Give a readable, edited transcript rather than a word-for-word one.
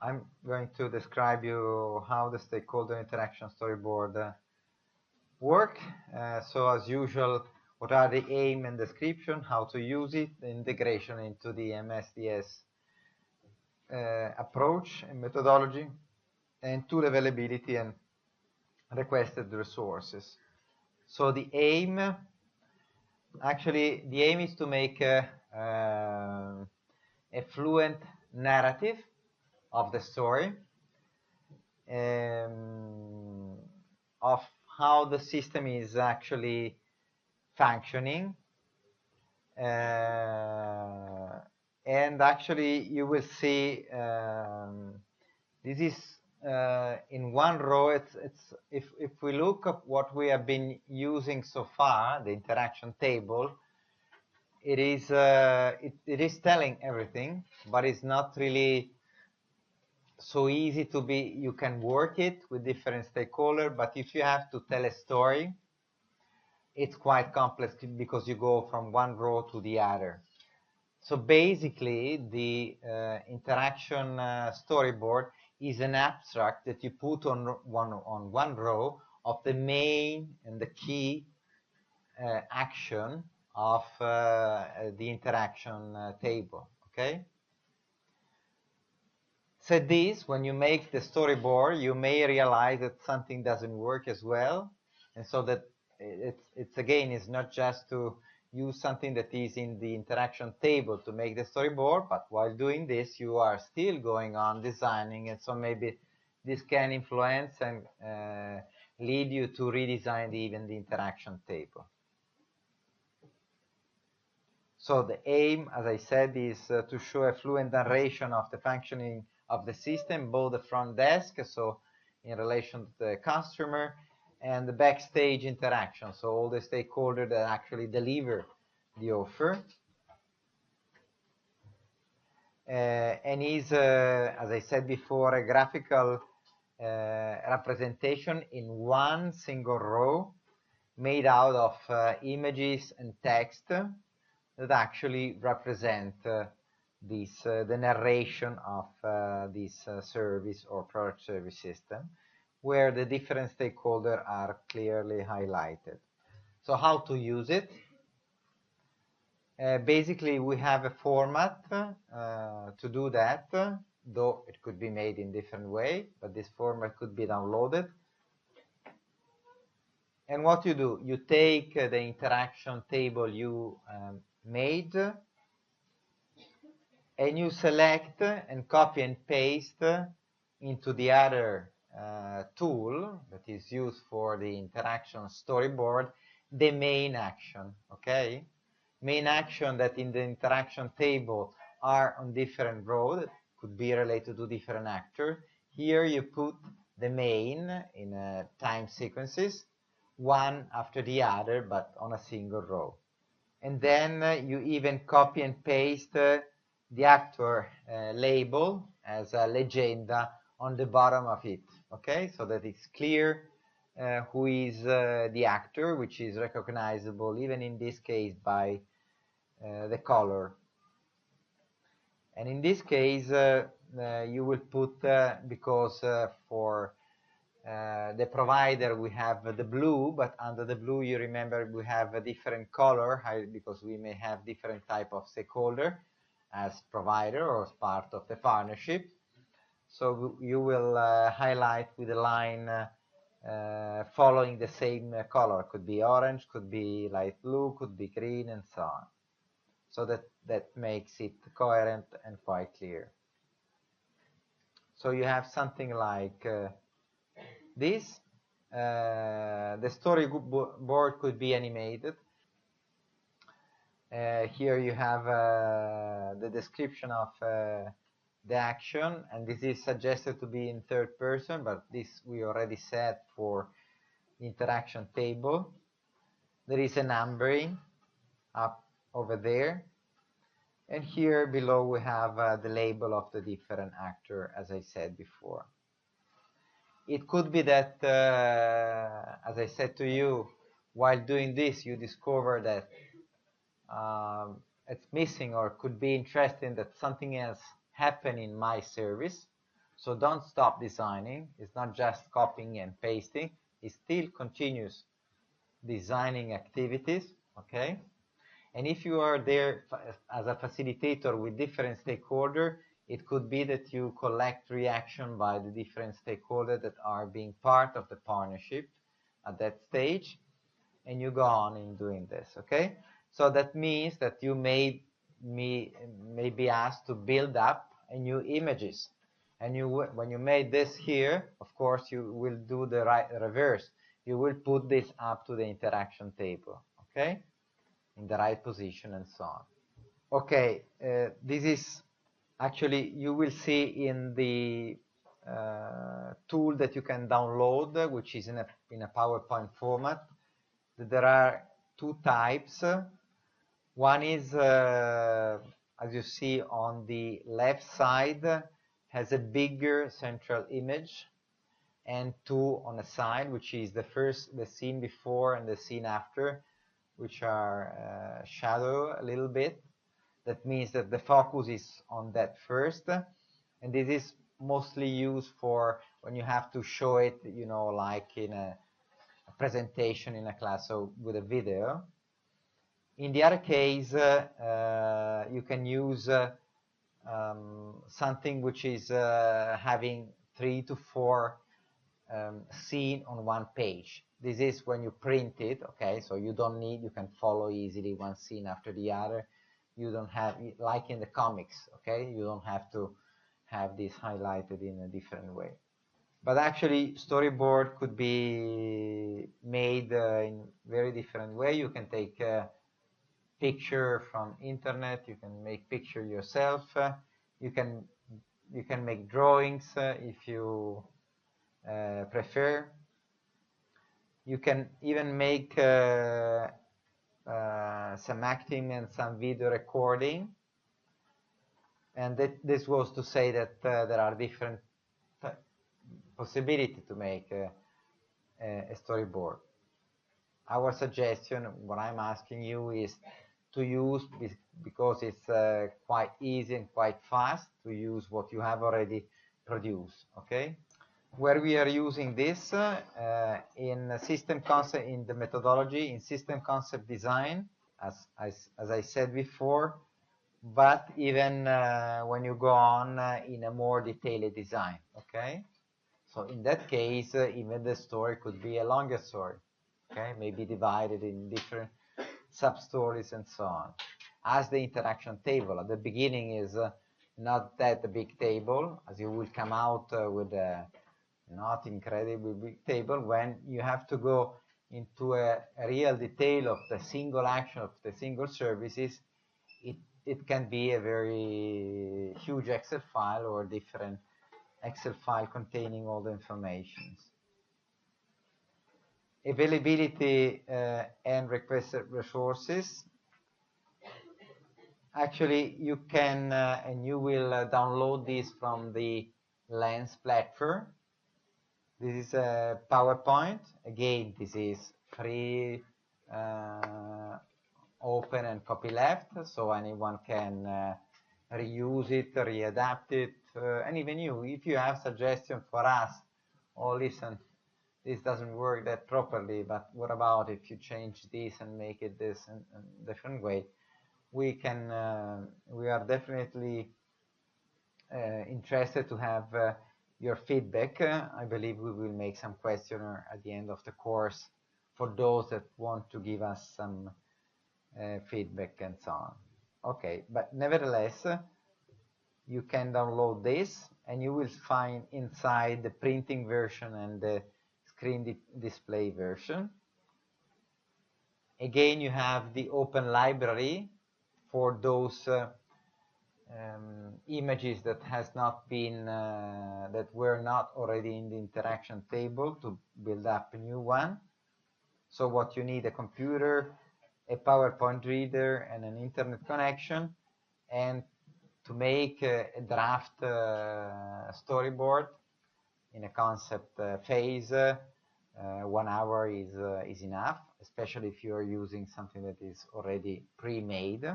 I'm going to describe you how the stakeholder interaction storyboard work. So as usual, what are the aim and description, how to use it, the integration into the MSDS approach and methodology, and tool availability and requested resources. So the aim, actually, the aim is to make a fluent narrative of the story, of how the system is actually functioning, and actually you will see this is in one row. It's if we look at what we have been using so far, the interaction table, it is it is telling everything, but it's not really so easy to be. You can work it with different stakeholders, but if you have to tell a story, it's quite complex because you go from one row to the other. So basically, the interaction storyboard is an abstract that you put on one row of the main and the key action of the interaction table. Okay. So this, when you make the storyboard, you may realize that something doesn't work as well, and so that it's again, it's not just to use something that is in the interaction table to make the storyboard, but while doing this, you are still going on designing, and so maybe this can influence and lead you to redesign even the interaction table. So the aim, as I said, is to show a fluent narration of the functioning of the system, both the front desk, so in relation to the customer, and the backstage interaction, so all the stakeholders that actually deliver the offer. And is, as I said before, a graphical representation in one single row made out of images and text that actually represent the narration of this service or product service system, where the different stakeholders are clearly highlighted. So how to use it? Basically, we have a format to do that, though it could be made in different way, but this format could be downloaded. And what you do, you take the interaction table you made, and you select and copy and paste into the other tool that is used for the interaction storyboard, the main action, okay? Main action that in the interaction table are on different rows, could be related to different actors. Here you put the main in time sequences, one after the other, but on a single row. And then you even copy and paste the actor label as a legenda on the bottom of it, okay? So that it's clear who is the actor, which is recognizable, even in this case, by the color. And in this case, you will put, because for the provider we have the blue, but under the blue, you remember we have a different color because we may have different type of stakeholder as provider or as part of the partnership. So you will highlight with a line following the same color. Could be orange, could be light blue, could be green, and so on. So that makes it coherent and quite clear. So you have something like this. The storyboard could be animated. Here you have the description of the action, and this is suggested to be in third person, but this we already said for the interaction table. There is a numbering up over there, and here below we have the label of the different actor, as I said before. It could be that, as I said to you, while doing this, you discover that it's missing, or could be interesting that something else happened in my service. So don't stop designing. It's not just copying and pasting. It's still continuous designing activities, okay? And if you are there as a facilitator with different stakeholders, it could be that you collect reaction by the different stakeholders that are being part of the partnership at that stage, and you go on in doing this, okay? So that means that you may be asked to build up a new images. And when you made this here, of course, you will do the reverse. You will put this up to the interaction table, okay? In the right position and so on. Okay, this is actually, you will see in the tool that you can download, which is in a PowerPoint format, that there are two types. One is, as you see on the left side, has a bigger central image, and two on the side, which is the scene before and the scene after, which are shadow a little bit. That means that the focus is on that first, and this is mostly used for when you have to show it, you know, like in a presentation in a class, so with a video. In the other case, you can use something which is having 3 to 4 scene on one page. This is when you print it, okay? So you don't need, you can follow easily one scene after the other. You don't have, like in the comics, okay? You don't have to have this highlighted in a different way. But actually, storyboard could be made in very different way. You can take a picture from internet. You can make picture yourself. You can make drawings if you prefer. You can even make some acting and some video recording. And this was to say that there are different possibilities to make a storyboard. Our suggestion, what I'm asking you, is to use, because it's quite easy and quite fast, to use what you have already produced, okay? Where we are using this in system concept, in the methodology, in system concept design, as I said before, but even when you go on in a more detailed design, okay? So in that case, even the story could be a longer story, okay? Maybe divided in different sub-stories and so on. As the interaction table, at the beginning is not that a big table, as you will come out with a not incredibly big table. When you have to go into a real detail of the single action of the single services, it can be a very huge Excel file or different Excel file containing all the information. Availability and requested resources. Actually, you can, and you will download this from the Lens platform. This is a PowerPoint. Again, this is free, open and copyleft, so anyone can reuse it, readapt it, and even you, if you have suggestions for us, oh listen, this doesn't work that properly, but what about if you change this and make it this in a different way? We can, we are definitely interested to have your feedback. I believe we will make some questionnaire at the end of the course for those that want to give us some feedback and so on. Okay, but nevertheless, you can download this and you will find inside the printing version and the screen display version. Again, you have the open library for those images that has not been that were not already in the interaction table to build up a new one. So what you need: a computer, a PowerPoint reader, and an internet connection. And to make a draft storyboard in a concept phase, 1 hour is enough, especially if you are using something that is already pre-made.